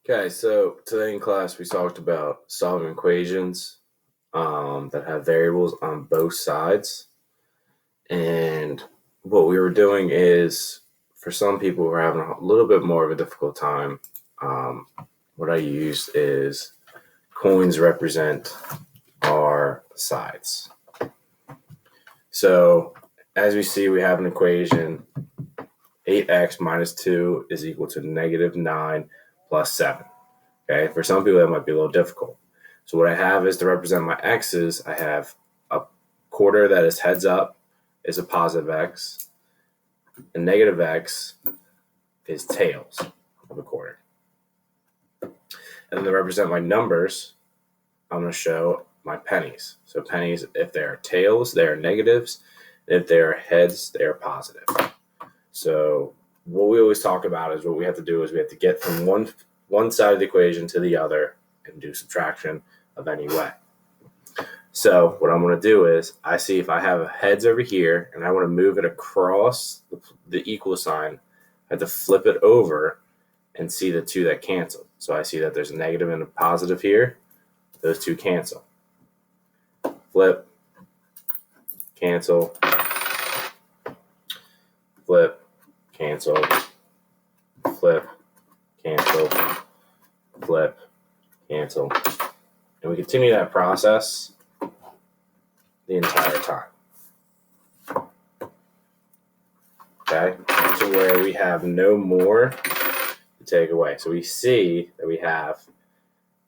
Okay, so today in class we talked about solving equations that have variables on both sides. And what we were doing is, for some people who are having a little bit more of a difficult time, what I used is coins represent our sides. So as we see, we have an equation, 8x minus 2 is equal to negative 9 plus 7. Okay, for some people that might be a little difficult. So what I have is, to represent my x's, I have a quarter that is heads up is a positive x, and negative x is tails of a quarter. And then to represent my numbers, I'm going to show my pennies. So pennies, if they are tails, they are negatives. If they are heads, they are positive. So what we always talk about is, what we have to do is we have to get from one side of the equation to the other and do subtraction of any way. So what I'm going to do is, I see if I have a heads over here and I want to move it across the equal sign, I have to flip it over and see the two that cancel. So I see that there's a negative and a positive here. Those two cancel. Flip, cancel, flip, cancel, flip, cancel, flip, cancel. And we continue that process the entire time. Okay, to where we have no more to take away. So we see that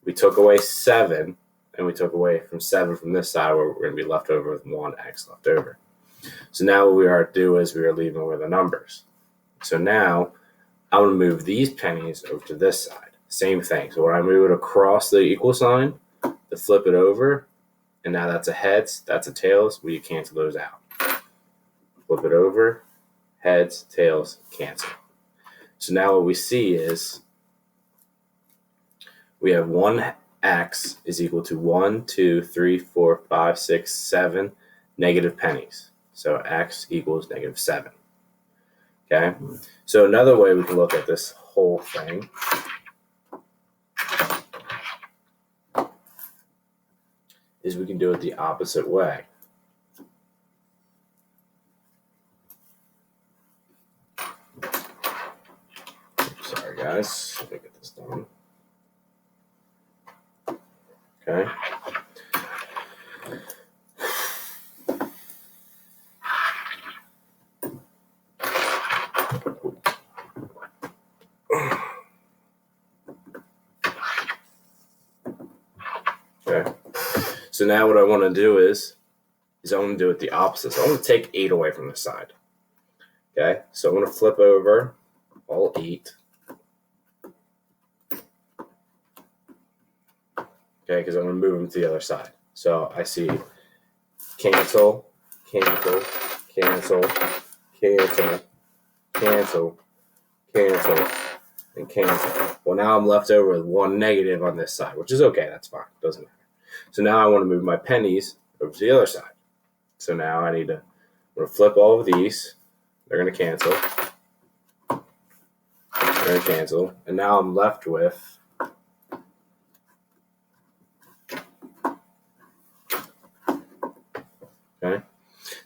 we took away 7, and we took away from 7 from this side, where we're going to be left over with 1x left over. So now what we are to do is, we are leaving with the numbers. So now I'm going to move these pennies over to this side. Same thing. So when I move it across the equal sign, to flip it over, and now that's a heads, that's a tails, we cancel those out. Flip it over, heads, tails, cancel. So now what we see is, we have 1x is equal to 1, 2, 3, 4, 5, 6, 7 negative pennies. So x equals negative 7. Okay, so another way we can look at this whole thing is, we can do it the opposite way. Sorry guys, let me get this done. Okay. Okay. So now what I want to do is I want to do it the opposite. So I want to take 8 away from the side. Okay. So I'm going to flip over all 8. Okay, because I'm going to move them to the other side. So I see cancel, cancel, cancel, cancel, cancel, cancel, and cancel. Well, now I'm left over with 1 negative on this side, which is okay. That's fine. Doesn't matter. So now I want to move my pennies over to the other side. So now I'm going to flip all of these. They're going to cancel. They're going to cancel. And now I'm left with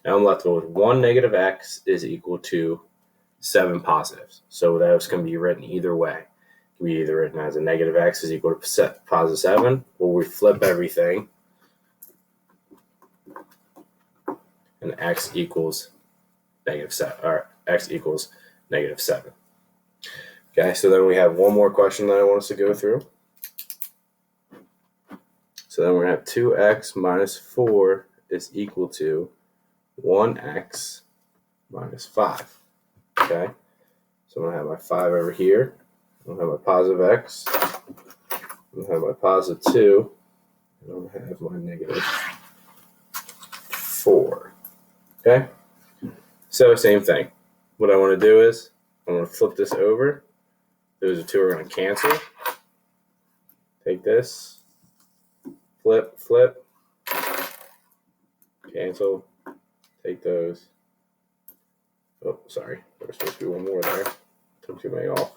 Now I'm left with 1 negative x is equal to 7 positives. So those can be written either way. It can be either written as a negative x is equal to positive 7, or we flip everything and x equals negative 7, or x equals negative 7. Okay, so then we have one more question that I want us to go through. So then we're going to have 2x minus 4 is equal to 1x minus 5. Okay, so I'm going to have my 5 over here. I'm going to have my positive x. I'm going to have my positive 2. And I'm going to have my negative 4. Okay, so same thing. What I want to do is, I'm going to flip this over. Those two are going to cancel. Take this. Flip, flip. Cancel. Take those. Oh, sorry. There's supposed to be one more there. Took too many off.